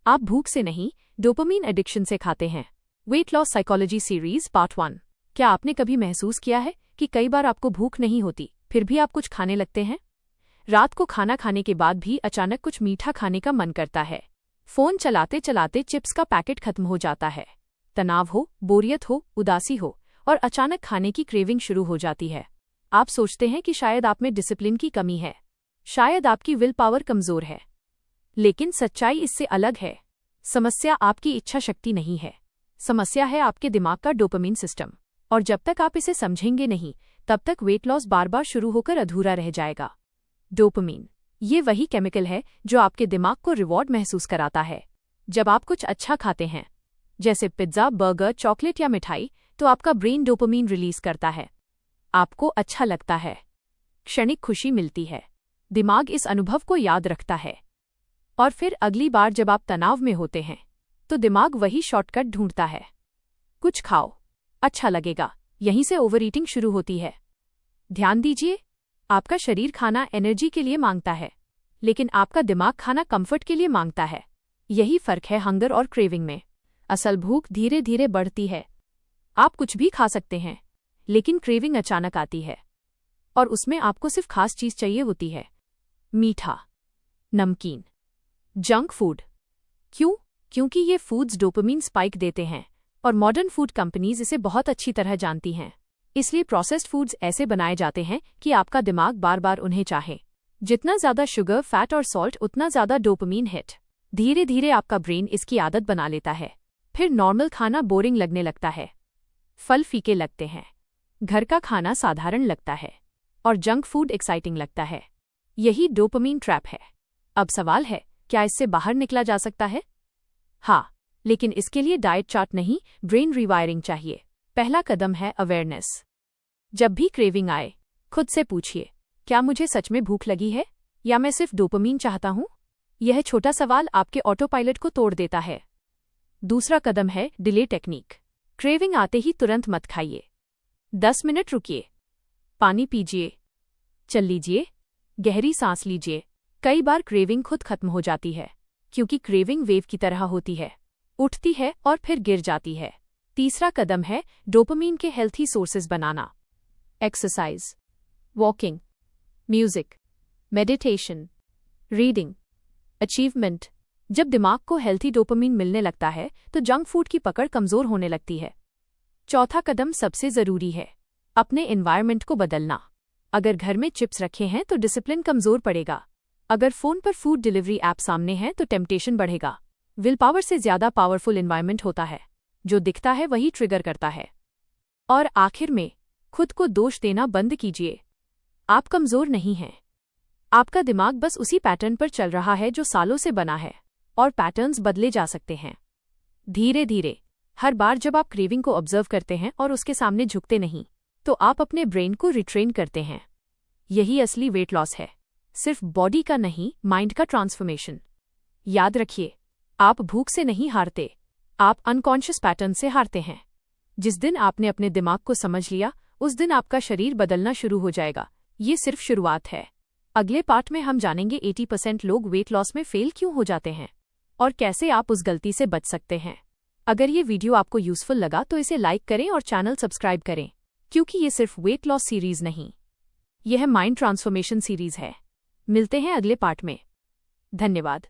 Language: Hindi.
आप भूख से नहीं, डोपामीन एडिक्शन से खाते हैं। Weight loss psychology series part 1। क्या आपने कभी महसूस किया है कि कई बार आपको भूख नहीं होती, फिर भी आप कुछ खाने लगते हैं? रात को खाना खाने के बाद भी अचानक कुछ मीठा खाने का मन करता है। फोन चलाते चलाते चिप्स का पैकेट खत्म हो जाता है। तनाव हो, बोरियत हो, उदासी हो और अचानक खाने की क्रेविंग शुरू हो जाती है। आप सोचते हैं कि शायद आप में डिसिप्लिन की कमी है, शायद आपकी विल पावर कमजोर है। लेकिन सच्चाई इससे अलग है। समस्या आपकी इच्छा शक्ति नहीं है, समस्या है आपके दिमाग का डोपामीन सिस्टम। और जब तक आप इसे समझेंगे नहीं, तब तक वेट लॉस बार बार शुरू होकर अधूरा रह जाएगा। डोपामीन, ये वही केमिकल है जो आपके दिमाग को रिवॉर्ड महसूस कराता है। जब आप कुछ अच्छा खाते हैं, जैसे पिज्जा, बर्गर, चॉकलेट या मिठाई, तो आपका ब्रेन डोपामीन रिलीज करता है। आपको अच्छा लगता है, क्षणिक खुशी मिलती है, दिमाग इस अनुभव को याद रखता है। और फिर अगली बार जब आप तनाव में होते हैं, तो दिमाग वही शॉर्टकट ढूंढता है। कुछ खाओ, अच्छा लगेगा। यहीं से ओवर ईटिंग शुरू होती है। ध्यान दीजिए, आपका शरीर खाना एनर्जी के लिए मांगता है, लेकिन आपका दिमाग खाना कंफर्ट के लिए मांगता है। यही फर्क है हंगर और क्रेविंग में। असल भूख धीरे धीरे बढ़ती है। आप कुछ भी खा सकते हैं, लेकिन क्रेविंग अचानक आती है, और उसमें आपको सिर्फ खास चीज चाहिए होती है। मीठा, नमकीन, जंक फूड। क्यों? क्योंकि ये फूड्स डोपामीन स्पाइक देते हैं, और मॉडर्न फूड कंपनीज इसे बहुत अच्छी तरह जानती हैं। इसलिए प्रोसेस्ड फूड्स ऐसे बनाए जाते हैं कि आपका दिमाग बार बार उन्हें चाहे। जितना ज्यादा शुगर, फैट और सॉल्ट, उतना ज्यादा डोपामीन हिट। धीरे धीरे आपका ब्रेन इसकी आदत बना लेता है। फिर नॉर्मल खाना बोरिंग लगने लगता है, फल फीके लगते हैं, घर का खाना साधारण लगता है, और जंक फूड एक्साइटिंग लगता है। यही डोपामीन ट्रैप है। अब सवाल है, क्या इससे बाहर निकला जा सकता है? हाँ, लेकिन इसके लिए डाइट चार्ट नहीं, ब्रेन रिवायरिंग चाहिए। पहला कदम है अवेयरनेस। जब भी क्रेविंग आए, खुद से पूछिए, क्या मुझे सच में भूख लगी है, या मैं सिर्फ डोपामीन चाहता हूं? यह छोटा सवाल आपके ऑटो पायलट को तोड़ देता है। दूसरा कदम है डिले टेक्निक। क्रेविंग आते ही तुरंत मत खाइए। 10 मिनट रुकिए, पानी पीजिए, चल लीजिए, गहरी सांस लीजिए। कई बार क्रेविंग खुद खत्म हो जाती है, क्योंकि क्रेविंग वेव की तरह होती है, उठती है और फिर गिर जाती है। तीसरा कदम है डोपामीन के हेल्थी सोर्सेज बनाना। Exercise, walking, music, meditation, reading, achievement. जब दिमाग को हेल्थी डोपामीन मिलने लगता है, तो जंक फूड की पकड़ कमजोर होने लगती है। चौथा कदम सबसे जरूरी है, अपने एनवायरनमेंट को बदलना। अगर घर में चिप्स रखे हैं तो डिसिप्लिन कमजोर पड़ेगा। अगर फोन पर फूड डिलीवरी ऐप सामने है तो टेम्पटेशन बढ़ेगा। विल पावर से ज्यादा पावरफुल एनवायरनमेंट होता है। जो दिखता है वही ट्रिगर करता है। और आखिर में, खुद को दोष देना बंद कीजिए। आप कमजोर नहीं हैं। आपका दिमाग बस उसी पैटर्न पर चल रहा है जो सालों से बना है, और पैटर्न्स बदले जा सकते हैं। धीरे धीरे, हर बार जब आप क्रेविंग को ऑब्जर्व करते हैं और उसके सामने झुकते नहीं, तो आप अपने ब्रेन को रिट्रेन करते हैं। यही असली वेट लॉस है, सिर्फ बॉडी का नहीं, माइंड का ट्रांसफॉर्मेशन। याद रखिए, आप भूख से नहीं हारते, आप अनकॉन्शियस पैटर्न से हारते हैं। जिस दिन आपने अपने दिमाग को समझ लिया, उस दिन आपका शरीर बदलना शुरू हो जाएगा। ये सिर्फ शुरुआत है। अगले पार्ट में हम जानेंगे 80% लोग वेट लॉस में फेल क्यों हो जाते हैं, और कैसे आप उस गलती से बच सकते हैं। अगर ये वीडियो आपको यूजफुल लगा तो इसे लाइक करें और चैनल सब्सक्राइब करें, क्योंकि ये सिर्फ वेट लॉस सीरीज नहीं, यह माइंड ट्रांसफॉर्मेशन सीरीज है। मिलते हैं अगले पार्ट में। धन्यवाद।